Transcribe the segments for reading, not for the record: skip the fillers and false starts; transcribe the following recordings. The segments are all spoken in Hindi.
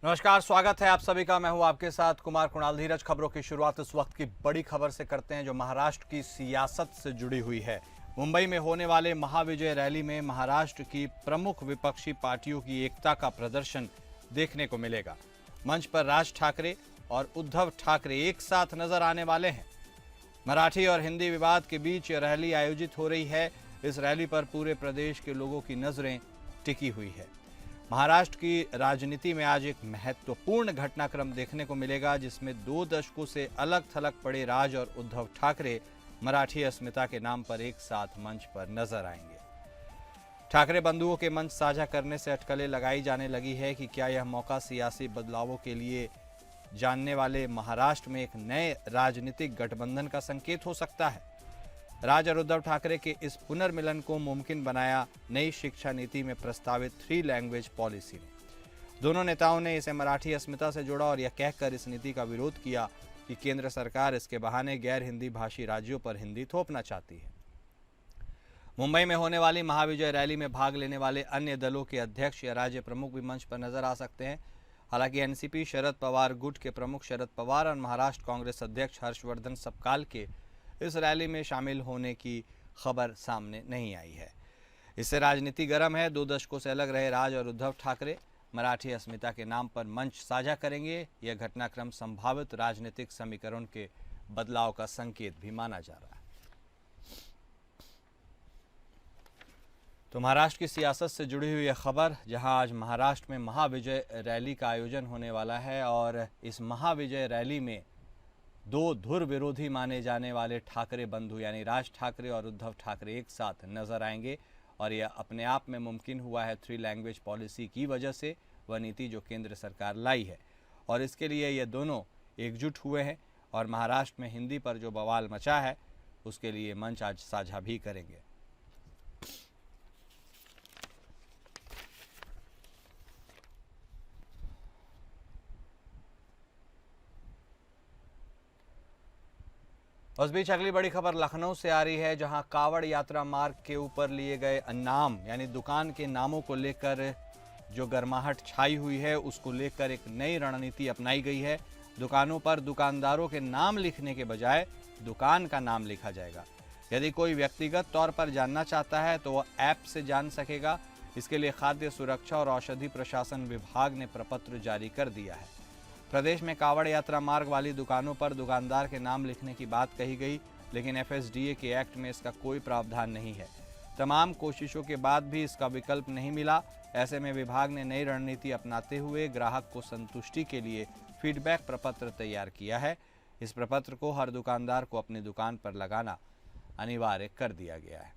नमस्कार, स्वागत है आप सभी का। मैं हूं आपके साथ कुमार कुणाल धीरज। खबरों की शुरुआत इस वक्त की बड़ी खबर से करते हैं जो महाराष्ट्र की सियासत से जुड़ी हुई है। मुंबई में होने वाले महाविजय रैली में महाराष्ट्र की प्रमुख विपक्षी पार्टियों की एकता का प्रदर्शन देखने को मिलेगा। मंच पर राज ठाकरे और उद्धव ठाकरे एक साथ नजर आने वाले हैं। मराठी और हिंदी विवाद के बीच यह रैली आयोजित हो रही है। इस रैली पर पूरे प्रदेश के लोगों की नजरें टिकी हुई है। महाराष्ट्र की राजनीति में आज एक महत्वपूर्ण घटनाक्रम देखने को मिलेगा, जिसमें 2 दशकों से अलग थलग पड़े राज और उद्धव ठाकरे मराठी अस्मिता के नाम पर एक साथ मंच पर नजर आएंगे। ठाकरे बंधुओं के मंच साझा करने से अटकलें लगाई जाने लगी है कि क्या यह मौका सियासी बदलावों के लिए जानने वाले महाराष्ट्र में एक नए राजनीतिक गठबंधन का संकेत हो सकता है। राज और उद्धव ठाकरे के इस पुनर्मिलन को मुमकिन बनाया नई शिक्षा नीति में प्रस्तावित 3 लैंग्वेज पॉलिसी ने। दोनों नेताओं ने इसे मराठी अस्मिता से जोड़ा और यह कहकर इस नीति का विरोध किया कि केंद्र सरकार इसके बहाने गैर हिंदी भाषी राज्यों पर हिंदी थोपना चाहती है। मुंबई में होने वाली महाविजय रैली में भाग लेने वाले अन्य दलों के अध्यक्ष या राज्य प्रमुख भी मंच पर नजर आ सकते हैं। हालांकि एनसीपी शरद पवार गुट के प्रमुख शरद पवार और महाराष्ट्र कांग्रेस अध्यक्ष हर्षवर्धन सपकाल के इस रैली में शामिल होने की खबर सामने नहीं आई है। इससे राजनीति गर्म है। 2 दशकों से अलग रहे राज और उद्धव ठाकरे मराठी अस्मिता के नाम पर मंच साझा करेंगे। यह घटनाक्रम संभावित राजनीतिक समीकरण के बदलाव का संकेत भी माना जा रहा है। तो महाराष्ट्र की सियासत से जुड़ी हुई यह खबर, जहां आज महाराष्ट्र में महाविजय रैली का आयोजन होने वाला है और इस महाविजय रैली में 2 धुर विरोधी माने जाने वाले ठाकरे बंधु यानी राज ठाकरे और उद्धव ठाकरे एक साथ नजर आएंगे। और यह अपने आप में मुमकिन हुआ है 3 लैंग्वेज पॉलिसी की वजह से, वह नीति जो केंद्र सरकार लाई है। और इसके लिए ये दोनों एकजुट हुए हैं और महाराष्ट्र में हिंदी पर जो बवाल मचा है उसके लिए मंच आज साझा भी करेंगे। उस बीच अगली बड़ी खबर लखनऊ से आ रही है, जहां कावड़ यात्रा मार्ग के ऊपर लिए गए नाम यानी दुकान के नामों को लेकर जो गर्माहट छाई हुई है, उसको लेकर एक नई रणनीति अपनाई गई है। दुकानों पर दुकानदारों के नाम लिखने के बजाय दुकान का नाम लिखा जाएगा। यदि कोई व्यक्तिगत तौर पर जानना चाहता है तो वह ऐप से जान सकेगा। इसके लिए खाद्य सुरक्षा और औषधि प्रशासन विभाग ने प्रपत्र जारी कर दिया है। प्रदेश में कावड़ यात्रा मार्ग वाली दुकानों पर दुकानदार के नाम लिखने की बात कही गई, लेकिन एफएसडीए के एक्ट में इसका कोई प्रावधान नहीं है। तमाम कोशिशों के बाद भी इसका विकल्प नहीं मिला। ऐसे में विभाग ने नई रणनीति अपनाते हुए ग्राहक को संतुष्टि के लिए फीडबैक प्रपत्र तैयार किया है। इस प्रपत्र को हर दुकानदार को अपनी दुकान पर लगाना अनिवार्य कर दिया गया है।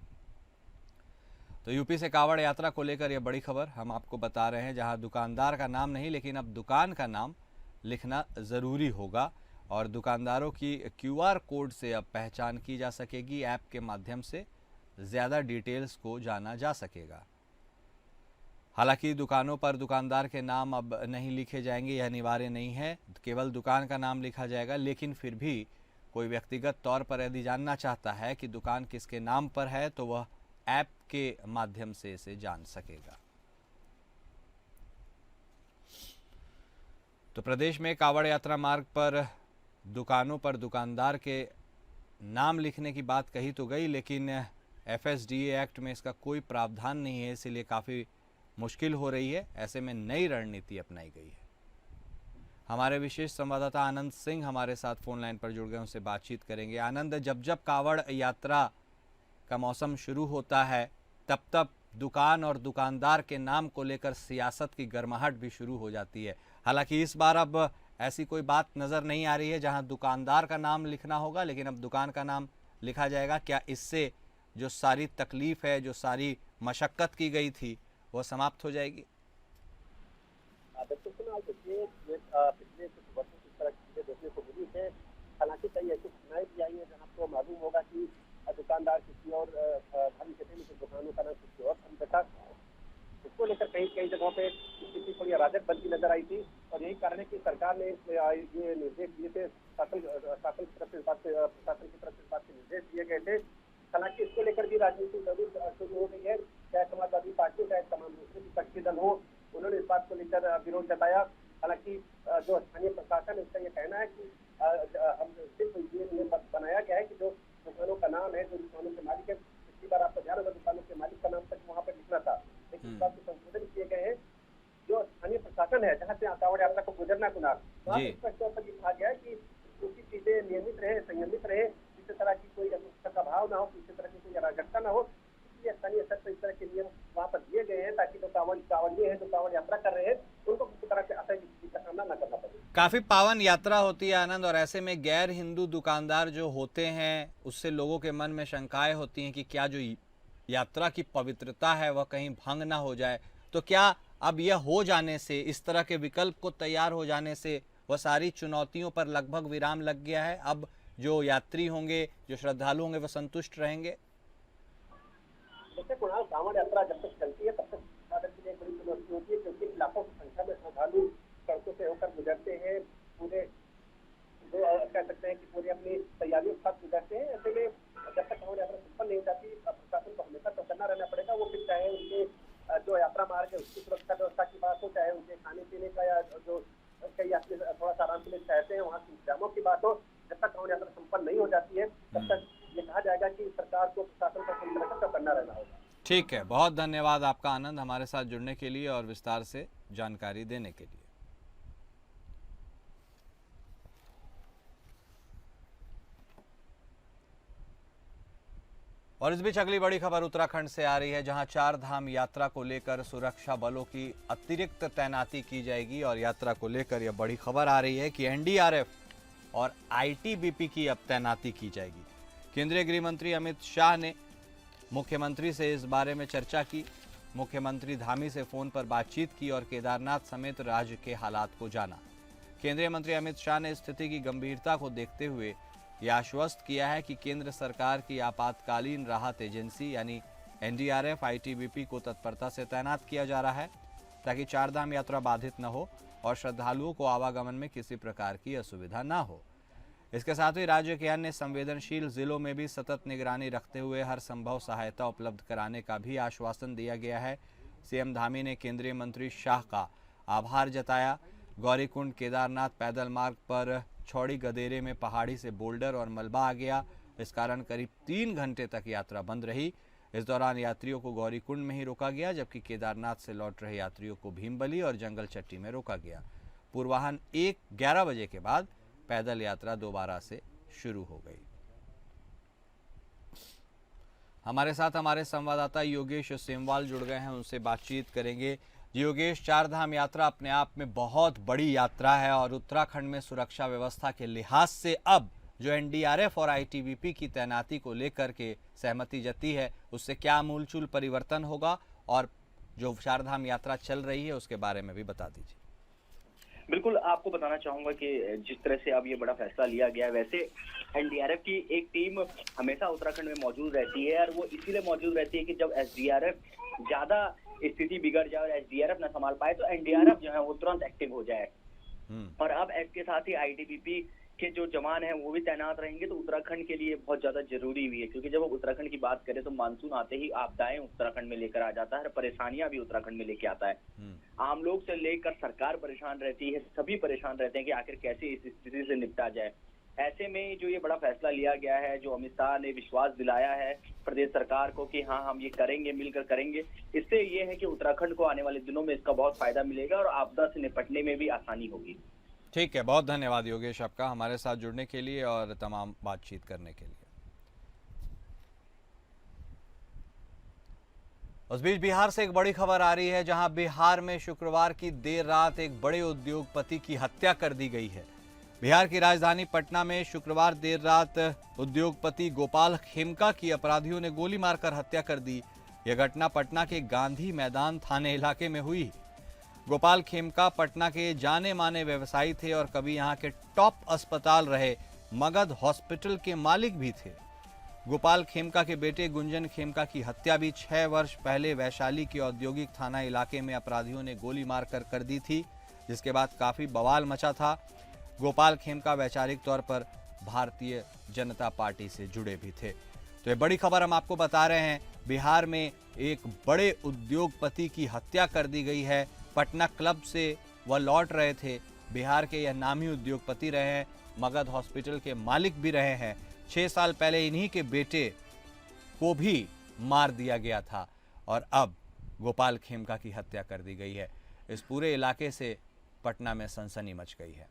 तो यूपी से कावड़ यात्रा को लेकर यह बड़ी खबर हम आपको बता रहे हैं, जहां दुकानदार का नाम नहीं लेकिन अब दुकान का नाम लिखना ज़रूरी होगा और दुकानदारों की क्यूआर कोड से अब पहचान की जा सकेगी। ऐप के माध्यम से ज़्यादा डिटेल्स को जाना जा सकेगा। हालांकि दुकानों पर दुकानदार के नाम अब नहीं लिखे जाएंगे, यह अनिवार्य नहीं है, केवल दुकान का नाम लिखा जाएगा। लेकिन फिर भी कोई व्यक्तिगत तौर पर यदि जानना चाहता है कि दुकान किसके नाम पर है तो वह ऐप के माध्यम से इसे जान सकेगा। तो प्रदेश में कावड़ यात्रा मार्ग पर दुकानों पर दुकानदार के नाम लिखने की बात कही तो गई, लेकिन एफएसडीए एक्ट में इसका कोई प्रावधान नहीं है, इसीलिए काफ़ी मुश्किल हो रही है। ऐसे में नई रणनीति अपनाई गई है। हमारे विशेष संवाददाता आनंद सिंह हमारे साथ फोन लाइन पर जुड़ गए, उनसे बातचीत करेंगे। आनंद, जब जब कावड़ यात्रा का मौसम शुरू होता है तब तब दुकान और दुकानदार के नाम को लेकर सियासत की गर्माहट भी शुरू हो जाती है। हालांकि इस बार अब ऐसी कोई बात नज़र नहीं आ रही है जहां दुकानदार का नाम लिखना होगा, लेकिन अब दुकान का नाम लिखा जाएगा। क्या इससे जो सारी तकलीफ है, जो सारी मशक्क़त की गई थी, वो समाप्त हो जाएगी? बिल्कुल सुना। देखिए, पिछले कुछ वर्षों से इस तरह की चीजें देखने को मिली है। हालांकि कई ऐसी घटनाएं भी आई है जहाँ आपको मालूम होगा कि दुकानदार किसी और धर्म के थे, लेकिन दुकानों का नाम किसी और धर्म का था। इसको लेकर कई कई जगहों पे स्थिति थोड़ी अराजक बनती नजर आई थी और यही कारण है कि सरकार ने ये निर्देश दिए थे। शासन की तरफ से प्रशासन की तरफ से इस बात के निर्देश दिए गए थे। हालांकि इसको लेकर भी राजनीति जरूर शुरू हो गई है। चाहे समाजवादी पार्टी, चाहे तमाम दूसरे विपक्षी दल हो, उन्होंने इस बात को लेकर विरोध जताया। हालांकि है कि हम सिर्फ ये नियम बनाया गया है कि जो दुकानों का नाम है, जो दुकानों के मालिक है, पिछली बार आपको ध्यान होगा दुकानों के मालिक का नाम तक वहाँ पर लिखना था, लेकिन इस बार कुछ संशोधन किए गए हैं। जो स्थानीय प्रशासन है, जहाँ से कांवड़ यात्रा को गुजरना कुनाल, वहाँ पर स्पष्ट तौर पर ये कहा गया है कि दूसरी चीजें नियमित रहे, संयमित रहे, किसी तरह की कोई असुरक्षा का भाव ना हो, किसी तरह की कोई अराजकता ना हो। इसलिए स्थानीय स्तर पर इस तरह के नियम वहाँ पर दिए गए हैं ताकि जो कांवड़िए हैं, जो कांवड़ यात्रा कर रहे हैं, उनको किसी तरह से असह्य स्थिति का सामना न करना पड़े। काफी पावन यात्रा होती है आनंद, और ऐसे में गैर हिंदू दुकानदार जो होते हैं उससे लोगों के मन में शंकाएं होती हैं कि क्या जो यात्रा की पवित्रता है वह कहीं भंग ना हो जाए। तो क्या अब यह हो जाने से, इस तरह के विकल्प को तैयार हो जाने से वह सारी चुनौतियों पर लगभग विराम लग गया है? अब जो यात्री होंगे, जो श्रद्धालु होंगे, वह संतुष्ट रहेंगे? जैसे कुणाल, कांवड़ यात्रा जब तक चलती है तब तक साधन के लिए बड़ी चुनौती होती है, क्योंकि लाखों की संख्या में श्रद्धालु सड़कों से होकर गुजरते हैं, पूरे जो कह सकते हैं कि पूरी अपनी तैयारियों के साथ गुजरते हैं। ऐसे में जब तक कांवड़ यात्रा संपन्न नहीं हो जाती, प्रशासन को हमेशा चौकन्ना रहना पड़ेगा। वो फिर चाहे उनके जो यात्रा मार्ग है उसकी सुरक्षा व्यवस्था की बात हो, चाहे उनके खाने पीने का, या जो कई यात्री थोड़ा सा आराम के लिए चाहते हैं वहाँ के इंतजामों की बात हो, जब तक कांवड़ यात्रा संपन्न नहीं हो जाती है तब तक ये कहा जाएगा कि सरकार को, प्रशासन को पूरी तरह से चौकन्ना रहना होगा। ठीक है, बहुत धन्यवाद आपका आनंद, हमारे साथ जुड़ने के लिए और विस्तार से जानकारी देने के लिए। और इस बीच अगली बड़ी खबर उत्तराखंड से आ रही है, जहां चार धाम यात्रा को लेकर सुरक्षा बलों की अतिरिक्त तैनाती की जाएगी। और यात्रा को लेकर यह बड़ी खबर आ रही है कि एनडीआरएफ और आईटीबीपी की अब तैनाती की जाएगी। केंद्रीय गृह मंत्री अमित शाह ने मुख्यमंत्री से इस बारे में चर्चा की। मुख्यमंत्री धामी से फोन पर बातचीत की और केदारनाथ समेत राज्य के हालात को जाना। केंद्रीय मंत्री अमित शाह ने स्थिति की गंभीरता को देखते हुए यह आश्वस्त किया है कि केंद्र सरकार की आपातकालीन राहत एजेंसी यानी एनडीआरएफ आईटीबीपी को तत्परता से तैनात किया जा रहा है ताकि चारधाम यात्रा बाधित न हो और श्रद्धालुओं को आवागमन में किसी प्रकार की असुविधा न हो। इसके साथ ही राज्य के अन्य संवेदनशील जिलों में भी सतत निगरानी रखते हुए हर संभव सहायता उपलब्ध कराने का भी आश्वासन दिया गया है। सीएम धामी ने केंद्रीय मंत्री शाह का आभार जताया। गौरीकुंड केदारनाथ पैदल मार्ग पर छौड़ी गदेरे में पहाड़ी से बोल्डर और मलबा आ गया। इस कारण करीब 3 घंटे तक यात्रा बंद रही। इस दौरान यात्रियों को गौरीकुंड में ही रोका गया, जबकि केदारनाथ से लौट रहे यात्रियों को भीमबली और जंगल चट्टी में रोका गया। पूर्वाह्न 11 बजे के बाद पैदल यात्रा दोबारा से शुरू हो गई। हमारे साथ हमारे संवाददाता योगेश सेमवाल जुड़ गए हैं, उनसे बातचीत करेंगे। योगेश, चारधाम यात्रा अपने आप में बहुत बड़ी यात्रा है और उत्तराखंड में सुरक्षा व्यवस्था के लिहाज से अब जो एनडीआरएफ और आईटीबीपी की तैनाती को लेकर के सहमति जती है, उससे क्या मूलचूल परिवर्तन होगा और जो चारधाम यात्रा चल रही है उसके बारे में भी बता दीजिए। बिल्कुल, आपको बताना चाहूंगा कि जिस तरह से अब ये बड़ा फैसला लिया गया है, वैसे एनडीआरएफ की एक टीम हमेशा उत्तराखंड में मौजूद रहती है और वो इसीलिए मौजूद रहती है कि जब एसडीआरएफ ज्यादा स्थिति बिगड़ जाए और एसडीआरएफ ना संभाल पाए तो एनडीआरएफ जो है वो तुरंत एक्टिव हो जाए। और अब इसके साथ ही आईटीबीपी के जो जवान हैं वो भी तैनात रहेंगे, तो उत्तराखंड के लिए बहुत ज्यादा जरूरी भी है, क्योंकि जब हम उत्तराखंड की बात करें तो मानसून आते ही आपदाएं उत्तराखंड में लेकर आ जाता है, परेशानियां भी उत्तराखंड में लेके आता है। आम लोग से लेकर सरकार परेशान रहती है, सभी परेशान रहते हैं कि आखिर कैसे इस स्थिति से निपटा जाए। ऐसे में जो ये बड़ा फैसला लिया गया है, जो अमित शाह ने विश्वास दिलाया है प्रदेश सरकार को कि हाँ हम ये करेंगे, मिलकर करेंगे, इससे ये है कि उत्तराखंड को आने वाले दिनों में इसका बहुत फायदा मिलेगा और आपदा से निपटने में भी आसानी होगी। ठीक है, बहुत धन्यवाद योगेश आपका हमारे साथ जुड़ने के लिए और तमाम बातचीत करने के लिए। उस बीच बिहार से एक बड़ी खबर आ रही है, जहां बिहार में शुक्रवार की देर रात एक बड़े उद्योगपति की हत्या कर दी गई है। बिहार की राजधानी पटना में शुक्रवार देर रात उद्योगपति गोपाल खेमका की अपराधियों ने गोली मारकर हत्या कर दी। यह घटना पटना के गांधी मैदान थाने इलाके में हुई। गोपाल खेमका पटना के जाने माने व्यवसायी थे और कभी यहां के टॉप अस्पताल रहे मगध हॉस्पिटल के मालिक भी थे। गोपाल खेमका के बेटे गुंजन खेमका की हत्या भी 6 वर्ष पहले वैशाली के औद्योगिक थाना इलाके में अपराधियों ने गोली मारकर कर दी थी, जिसके बाद काफी बवाल मचा था। गोपाल खेमका वैचारिक तौर पर भारतीय जनता पार्टी से जुड़े भी थे। तो ये बड़ी खबर हम आपको बता रहे हैं, बिहार में एक बड़े उद्योगपति की हत्या कर दी गई है। पटना क्लब से वह लौट रहे थे, बिहार के यह नामी उद्योगपति रहे हैं, मगध हॉस्पिटल के मालिक भी रहे हैं। 6 साल पहले इन्हीं के बेटे को भी मार दिया गया था और अब गोपाल खेमका की हत्या कर दी गई है। इस पूरे इलाके से पटना में सनसनी मच गई है।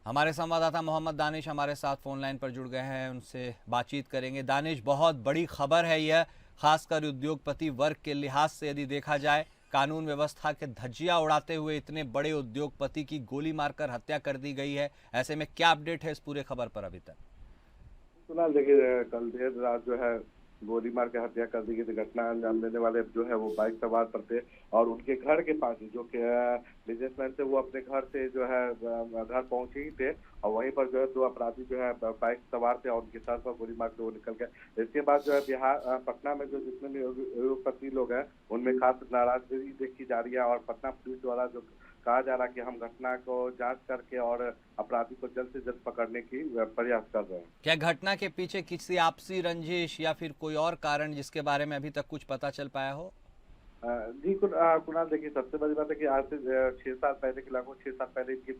हमारे संवाददाता मोहम्मद दानिश हमारे साथ फोन लाइन पर जुड़ गए हैं, उनसे बातचीत करेंगे। दानिश, बहुत बड़ी खबर है यह, खासकर उद्योगपति वर्ग के लिहाज से यदि देखा जाए। कानून व्यवस्था के धज्जियां उड़ाते हुए इतने बड़े उद्योगपति की गोली मारकर हत्या कर दी गई है। ऐसे में क्या अपडेट है इस पूरे खबर पर अभी तक? फिलहाल देखिए, कल देर रात जो है गोली मार के हत्या कर दी गई थी। घटना अंजाम देने वाले जो है वो बाइक सवार पर थे और उनके घर के पास ही, जो कि बिजनेसमैन थे, वो अपने घर से जो है घर पहुंचे ही थे और वहीं पर जो है 2 अपराधी जो है बाइक सवार थे और उनके साथ साथ गोली मार के वो निकल गए। इसके बाद जो है बिहार पटना में जो जितने भी उद्योगपति लोग हैं उनमें खास नाराजगी देखी जा रही है और पटना पुलिस द्वारा जो कहा जा रहा है कि हम घटना को जांच करके और अपराधी को जल्द से जल्द पकड़ने की प्रयास कर रहे हैं। क्या घटना के पीछे किसी आपसी रंजिश या फिर कोई और कारण जिसके बारे में अभी तक कुछ पता चल पाया हो? जी कुणाल, देखिए, सबसे बड़ी बात है कि आज से 6 साल पहले के लगभग 6 साल पहले इनकी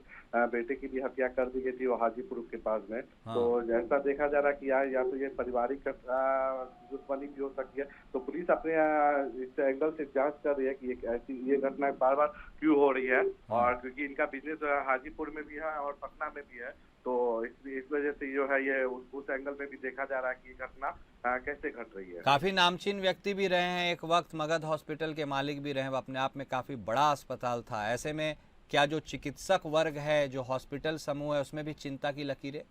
बेटे की भी हत्या कर दी गई थी वो हाजीपुर के पास में। हाँ। तो जैसा देखा जा रहा है कि या तो ये पारिवारिक दुश्मनी भी हो सकती है। तो पुलिस अपने इस एंगल से जांच कर रही है कि ये घटना बार बार क्यों हो रही है और क्योंकि इनका बिजनेस हाजीपुर में भी है और पटना में भी है, तो इस वजह से जो है ये उस एंगल में भी देखा जा रहा है कि ये घटना कैसे घट रही है। काफी नामचीन व्यक्ति भी रहे हैं, एक वक्त मगध हॉस्पिटल के मालिक भी रहे हैं, वो अपने आप में काफी बड़ा अस्पताल था। ऐसे में क्या जो चिकित्सक वर्ग है, जो हॉस्पिटल समूह है, उसमें भी चिंता की लकीरें?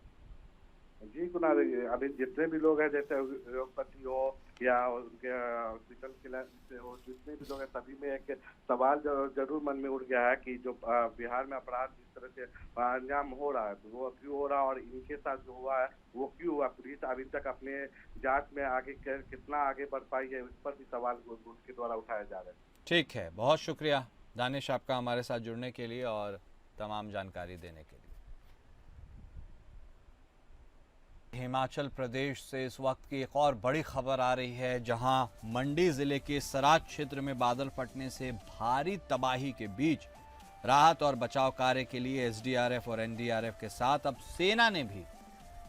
जी कुणाल, अभी जितने भी लोग हैं, जैसे उद्योगपति हो या उनके हॉस्पिटल के हो, जितने भी लोग हैं, सभी में एक सवाल जरूर मन में उठ गया है कि जो बिहार में अपराध जिस तरह से अंजाम हो रहा है वो क्यों हो रहा है और इनके साथ जो हुआ है वो क्यों हुआ। पुलिस अभी तक अपने जांच में आगे कितना आगे बढ़ पाई है, उस पर भी सवाल उसके द्वारा उठाए जा रहे हैं। ठीक है, बहुत शुक्रिया दानिश आपका हमारे साथ जुड़ने के लिए और तमाम जानकारी देने के लिए। हिमाचल प्रदेश से इस वक्त की एक और बड़ी खबर आ रही है, जहां मंडी जिले के सराज क्षेत्र में बादल फटने से भारी तबाही के बीच राहत और बचाव कार्य के लिए एसडीआरएफ और एनडीआरएफ के साथ अब सेना ने भी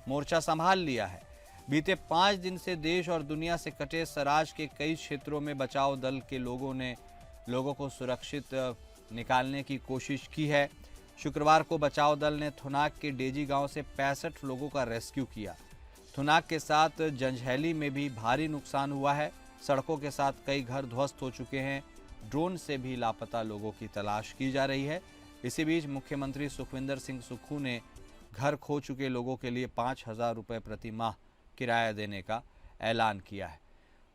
मोर्चा संभाल लिया है। बीते 5 दिन से देश और दुनिया से कटे सराज के कई क्षेत्रों में बचाव दल के लोगों को सुरक्षित निकालने की कोशिश की है। शुक्रवार को बचाव दल ने थुनाग के डेजी गांव से 65 लोगों का रेस्क्यू किया। थुनाग के साथ जंजैली में भी भारी नुकसान हुआ है। सड़कों के साथ कई घर ध्वस्त हो चुके हैं। ड्रोन से भी लापता लोगों की तलाश की जा रही है। इसी बीच मुख्यमंत्री सुखविंदर सिंह सुक्खू ने घर खो चुके लोगों के लिए 5,000 रुपये प्रति माह किराया देने का ऐलान किया है।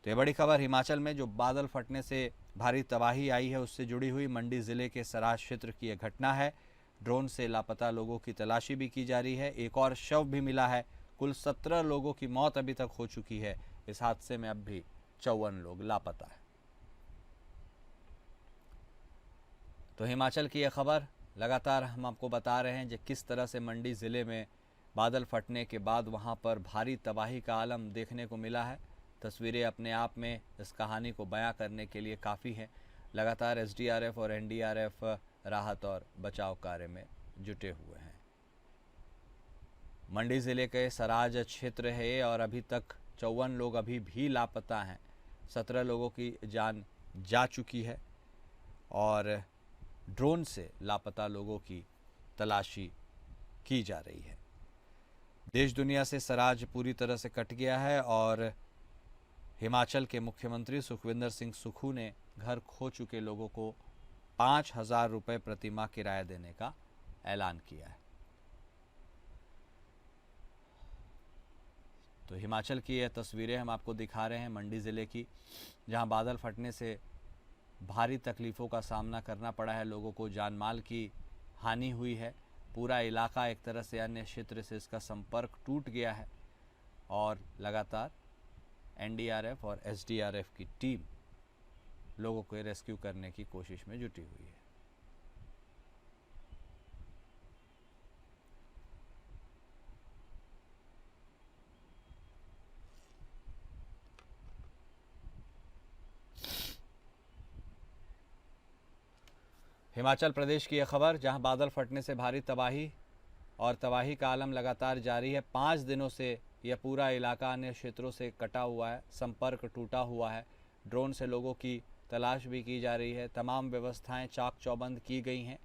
तो ये बड़ी खबर हिमाचल में जो बादल फटने से भारी तबाही आई है उससे जुड़ी हुई मंडी जिले के सराज क्षेत्र की यह घटना है। ड्रोन से लापता लोगों की तलाशी भी की जा रही है। एक और शव भी मिला है। कुल 17 लोगों की मौत अभी तक हो चुकी है। इस हादसे में अब भी 54 लोग लापता है। तो हिमाचल की यह खबर लगातार हम आपको बता रहे हैं कि किस तरह से मंडी ज़िले में बादल फटने के बाद वहां पर भारी तबाही का आलम देखने को मिला है। तस्वीरें अपने आप में इस कहानी को बयां करने के लिए काफ़ी हैं। लगातार एसडीआरएफ और एनडीआरएफ राहत और बचाव कार्य में जुटे हुए हैं। मंडी ज़िले के सराज क्षेत्र है और अभी तक 54 लोग अभी भी लापता हैं। 17 लोगों की जान जा चुकी है और ड्रोन से लापता लोगों की तलाशी की जा रही है। देश दुनिया से सराज पूरी तरह से कट गया है और हिमाचल के मुख्यमंत्री सुखविंदर सिंह सुक्खू ने घर खो चुके लोगों को 5,000 रुपये प्रति माह किराया देने का ऐलान किया है। तो हिमाचल की ये तस्वीरें हम आपको दिखा रहे हैं मंडी ज़िले की, जहां बादल फटने से भारी तकलीफ़ों का सामना करना पड़ा है। लोगों को जान माल की हानि हुई है। पूरा इलाका एक तरह से अन्य क्षेत्र से इसका संपर्क टूट गया है और लगातार एनडीआरएफ और एसडीआरएफ की टीम लोगों को रेस्क्यू करने की कोशिश में जुटी हुई है। हिमाचल प्रदेश की यह खबर, जहां बादल फटने से भारी तबाही का आलम लगातार जारी है। 5 दिनों से यह पूरा इलाका अन्य क्षेत्रों से कटा हुआ है, संपर्क टूटा हुआ है। ड्रोन से लोगों की तलाश भी की जा रही है। तमाम व्यवस्थाएं चाक चौबंद की गई हैं,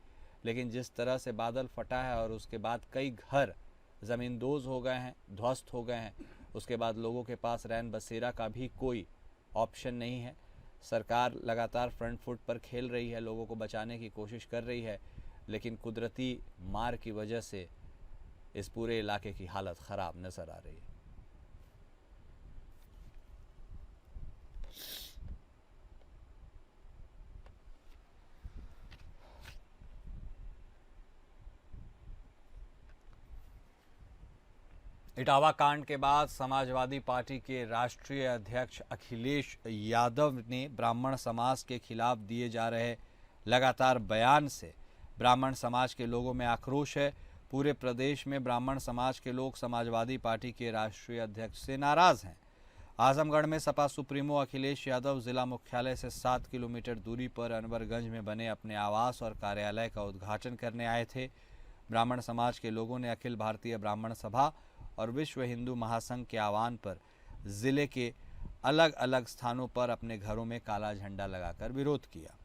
लेकिन जिस तरह से बादल फटा है और उसके बाद कई घर ज़मींदोज़ हो गए हैं, ध्वस्त हो गए हैं, उसके बाद लोगों के पास रैन बसेरा का भी कोई ऑप्शन नहीं है। सरकार लगातार फ्रंट फुट पर खेल रही है, लोगों को बचाने की कोशिश कर रही है, लेकिन कुदरती मार की वजह से इस पूरे इलाके की हालत ख़राब नज़र आ रही है। इटावा कांड के बाद समाजवादी पार्टी के राष्ट्रीय अध्यक्ष अखिलेश यादव ने ब्राह्मण समाज के खिलाफ दिए जा रहे लगातार बयान से ब्राह्मण समाज के लोगों में आक्रोश है। पूरे प्रदेश में ब्राह्मण समाज के लोग समाजवादी पार्टी के राष्ट्रीय अध्यक्ष से नाराज हैं। आजमगढ़ में सपा सुप्रीमो अखिलेश यादव जिला मुख्यालय से 7 किलोमीटर दूरी पर अनवरगंज में बने अपने आवास और कार्यालय का उद्घाटन करने आए थे। ब्राह्मण समाज के लोगों ने अखिल भारतीय ब्राह्मण सभा और विश्व हिंदू महासंघ के आह्वान पर जिले के अलग अलग स्थानों पर अपने घरों में काला झंडा लगाकर विरोध किया।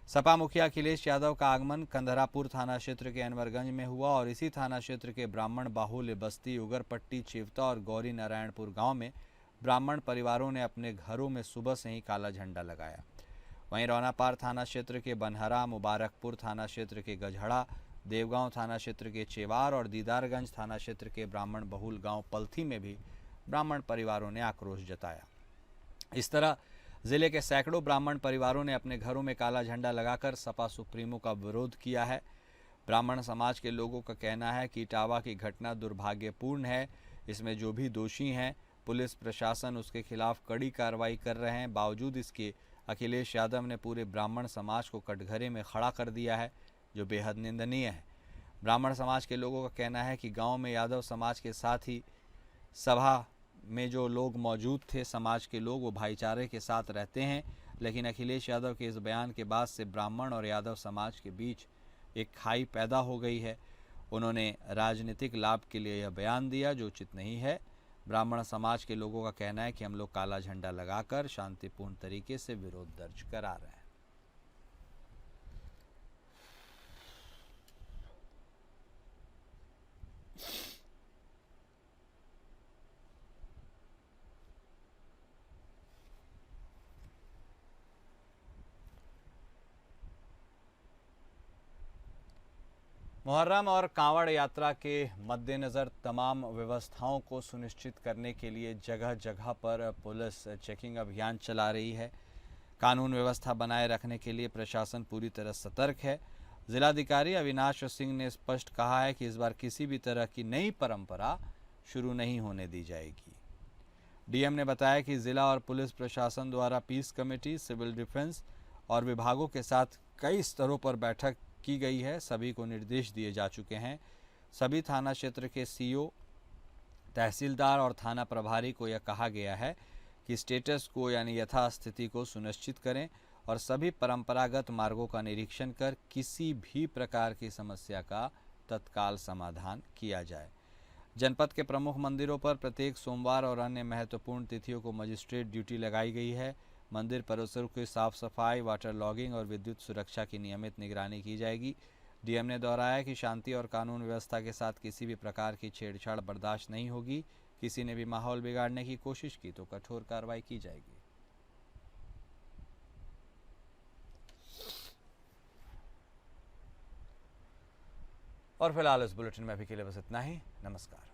सपा मुखिया अखिलेश यादव का आगमन कंधरापुर थाना क्षेत्र के अनवरगंज में हुआ और इसी थाना क्षेत्र के ब्राह्मण बाहुल्य बस्ती उगरपट्टी, चिवता और गौरी नारायणपुर गांव में ब्राह्मण परिवारों ने अपने घरों में सुबह से ही काला झंडा लगाया। वहीं रौनापार थाना क्षेत्र के बनहरा, मुबारकपुर थाना क्षेत्र के गजहड़ा, देवगांव थाना क्षेत्र के चेवार और दीदारगंज थाना क्षेत्र के ब्राह्मण बहुल गांव पलथी में भी ब्राह्मण परिवारों ने आक्रोश जताया। इस तरह जिले के सैकड़ों ब्राह्मण परिवारों ने अपने घरों में काला झंडा लगाकर सपा सुप्रीमो का विरोध किया है। ब्राह्मण समाज के लोगों का कहना है कि इटावा की घटना दुर्भाग्यपूर्ण है। इसमें जो भी दोषी हैं, पुलिस प्रशासन उसके खिलाफ कड़ी कार्रवाई कर रहे हैं। बावजूद इसके अखिलेश यादव ने पूरे ब्राह्मण समाज को कटघरे में खड़ा कर दिया है, जो बेहद निंदनीय है। ब्राह्मण समाज के लोगों का कहना है कि गांव में यादव समाज के साथ ही सभा में जो लोग मौजूद थे, समाज के लोग, वो भाईचारे के साथ रहते हैं, लेकिन अखिलेश यादव के इस बयान के बाद से ब्राह्मण और यादव समाज के बीच एक खाई पैदा हो गई है। उन्होंने राजनीतिक लाभ के लिए यह बयान दिया, जो उचित नहीं है। ब्राह्मण समाज के लोगों का कहना है कि हम लोग काला झंडा लगाकर शांतिपूर्ण तरीके से विरोध दर्ज करा रहे हैं। मुहर्रम और कांवड़ यात्रा के मद्देनज़र तमाम व्यवस्थाओं को सुनिश्चित करने के लिए जगह जगह पर पुलिस चेकिंग अभियान चला रही है। कानून व्यवस्था बनाए रखने के लिए प्रशासन पूरी तरह सतर्क है। जिलाधिकारी अविनाश सिंह ने स्पष्ट कहा है कि इस बार किसी भी तरह की नई परंपरा शुरू नहीं होने दी जाएगी। डीएम ने बताया कि जिला और पुलिस प्रशासन द्वारा पीस कमेटी, सिविल डिफेंस और विभागों के साथ कई स्तरों पर बैठक की गई है। सभी को निर्देश दिए जा चुके हैं। सभी थाना क्षेत्र के सीओ, तहसीलदार और थाना प्रभारी को यह कहा गया है कि स्टेटस को यानी यथास्थिति को सुनिश्चित करें और सभी परंपरागत मार्गों का निरीक्षण कर किसी भी प्रकार की समस्या का तत्काल समाधान किया जाए। जनपद के प्रमुख मंदिरों पर प्रत्येक सोमवार और अन्य महत्वपूर्ण तिथियों को मजिस्ट्रेट ड्यूटी लगाई गई है। मंदिर परिसरों की साफ सफाई, वाटर लॉगिंग और विद्युत सुरक्षा की नियमित निगरानी की जाएगी। डीएम ने दोहराया कि शांति और कानून व्यवस्था के साथ किसी भी प्रकार की छेड़छाड़ बर्दाश्त नहीं होगी। किसी ने भी माहौल बिगाड़ने की कोशिश की तो कठोर कार्रवाई की जाएगी। और फिलहाल इस बुलेटिन में अभी के लिए बस इतना ही। नमस्कार।